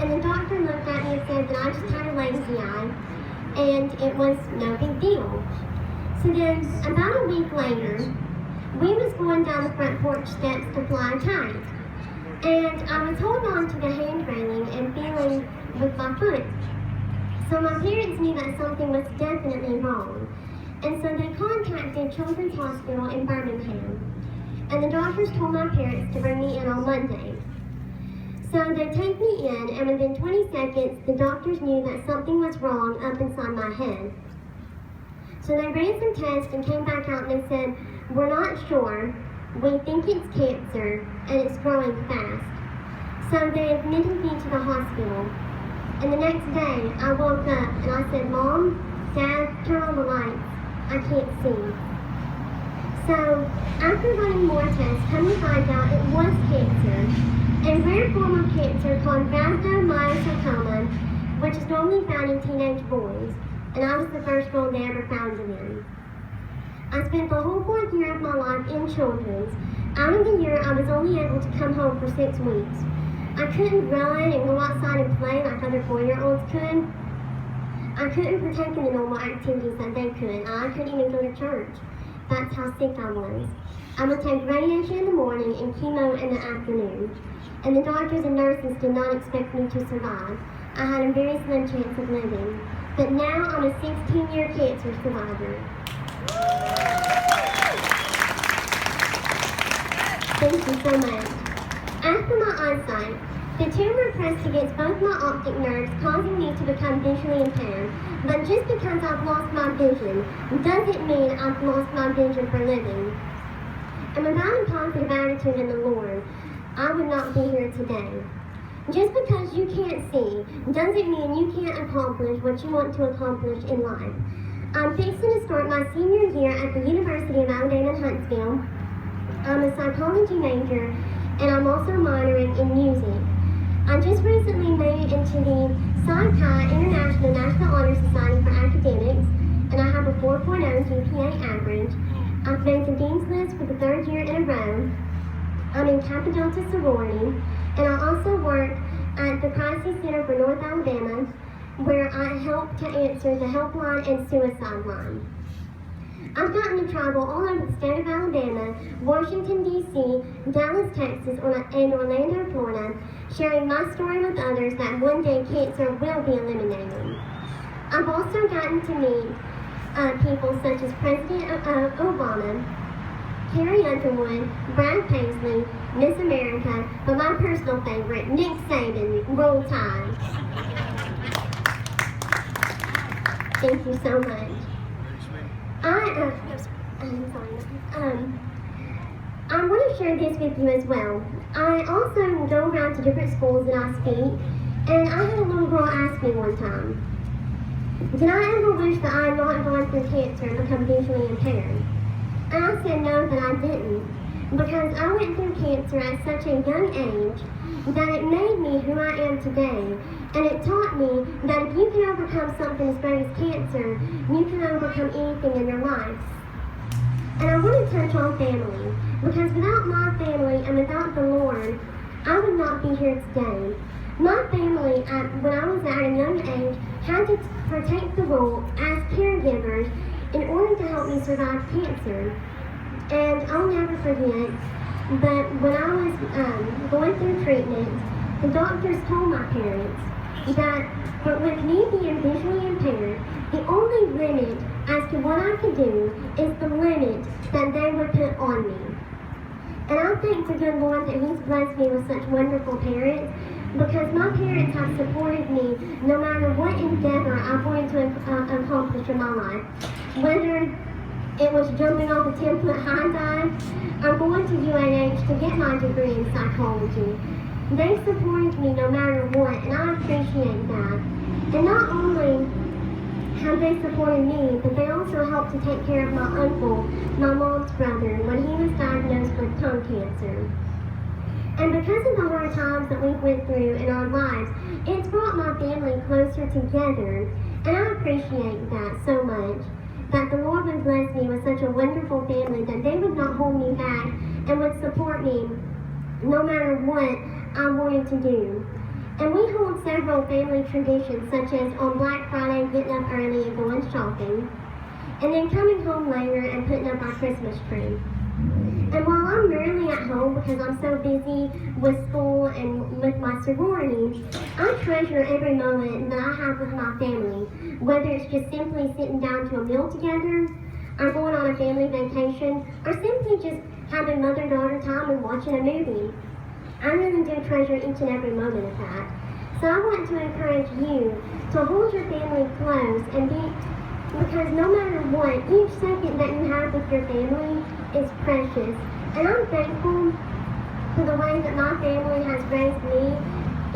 And the doctor looked at me and said that I just had a lazy eye, and it was no big deal. So then, about a week later, we was going down the front porch steps to fly a kite. And I was holding on to the hand railing and feeling with my foot. So my parents knew that something was definitely wrong. And so they contacted Children's Hospital in Birmingham. And the doctors told my parents to bring me in on Monday. So they take me in, and within 20 seconds, the doctors knew that something was wrong up inside my head. So they ran some tests and came back out and they said, "We're not sure. We think it's cancer, and it's growing fast." So they admitted me to the hospital. And the next day, I woke up and I said, "Mom, Dad, turn on the lights. I can't see." So after running more tests, come to find out it was cancer, a rare form of cancer called rhabdomyosarcoma, which is normally found in teenage boys. And I was the first girl they ever found it in. I spent the whole 4th year of my life in children's. Out of the year, I was only able to come home for 6 weeks. I couldn't run and go outside and play like other 4-year-olds could. I couldn't partake in the normal activities that they could. I couldn't even go to church. That's how sick I was. I would take radiation in the morning and chemo in the afternoon. And the doctors and nurses did not expect me to survive. I had a very slim chance of living. But now I'm a 16-year cancer survivor. Thank you so much. As for my eyesight, the tumor pressed against both my optic nerves, causing me to become visually impaired. But just because I've lost my vision doesn't mean I've lost my vision for living. And without a positive attitude in the Lord, I would not be here today. Just because you can't see doesn't mean you can't accomplish what you want to accomplish in life. I'm fixing to start my senior year at the University of Alabama in Huntsville. I'm a psychology major, and I'm also minoring in music. I just recently made it into the Psi Chi International National Honor Society for Academics, and I have a 4.0 GPA average. I've made the Dean's List for the 3rd year in a row. I'm in Kappa Delta sorority, and I also work at the Crisis Center for North Alabama, where I help to answer the helpline and suicide line. I've gotten to travel all over the state of Alabama, Washington, D.C., Dallas, Texas, and Orlando, Florida, sharing my story with others that one day cancer will be eliminated. I've also gotten to meet people such as President Obama, Carrie Underwood, Brad Paisley, Miss America, but my personal favorite, Nick Saban, Roll Tide. Thank you so much. I want to share this with you as well. I also go around to different schools and I speak, and I had a little girl ask me one time, did I ever wish that I had not gone through cancer and become visually impaired? And I said no, that I didn't, because I went through cancer at such a young age that it made me who I am today. And it taught me that if you can overcome something as great as cancer, you can overcome anything in your life. And I want to touch on family, because without my family and without the Lord, I would not be here today. My family, when I was at a young age, had to partake the role as caregivers in order to help me survive cancer. And I'll never forget, but when I was going through treatment, the doctors told my parents that but with me being visually impaired, the only limit as to what I could do is the limit that they would put on me. And I thank the good Lord that He's blessed me with such wonderful parents, because my parents have supported me no matter what endeavor I wanted to accomplish in my life. Whether it was jumping off a 10-foot high dive or going to UNH to get my degree in psychology. They supported me no matter what, and I appreciate that. And not only have they supported me, but they also helped to take care of my uncle, my mom's brother, when he was diagnosed with tongue cancer. And because of the hard times that we went through in our lives, it's brought my family closer together, and I appreciate that so much. That the Lord would bless me with such a wonderful family, that they would not hold me back and would support me no matter what I wanted to do. And we hold hold several family traditions, such as on Black Friday getting up early and going shopping, and then coming home later and putting up our Christmas tree. And while I'm rarely at home because I'm so busy with school and with my sorority, I treasure every moment that I have with my family, whether it's just simply sitting down to a meal together, or going on a family vacation, or simply just having mother-daughter time and watching a movie. I really do treasure each and every moment of that. So I want to encourage you to hold your family close and because no matter what, each second that you have with your family is precious. And I'm thankful for the way that my family has raised me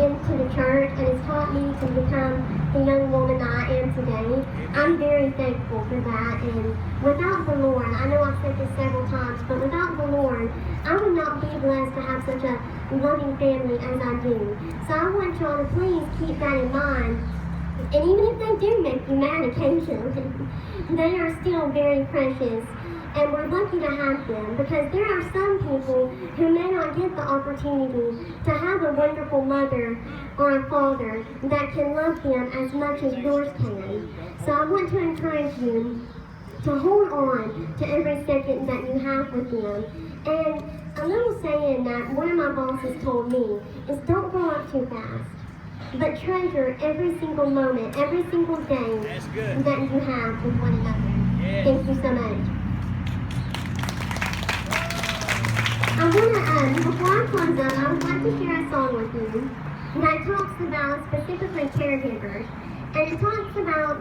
into the church and has taught me to become the young woman that I am today. I'm very thankful for that, and without the Lord, I know I've said this several times, but without the Lord, I would not be blessed to have such a loving family as I do. So I want y'all to please keep that in mind. And even if they do make you mad occasionally, they are still very precious. And we're lucky to have them, because there are some people who may not get the opportunity to have a wonderful mother or a father that can love them as much as yours can. So I want to encourage you to hold on to every second that you have with them. And a little saying that one of my bosses told me is, don't grow up too fast, but treasure every single moment, every single day that you have with one another. Yeah. Thank you so much. I want to, before I close up, I would like to share a song with you that talks about specifically caregivers. And it talks about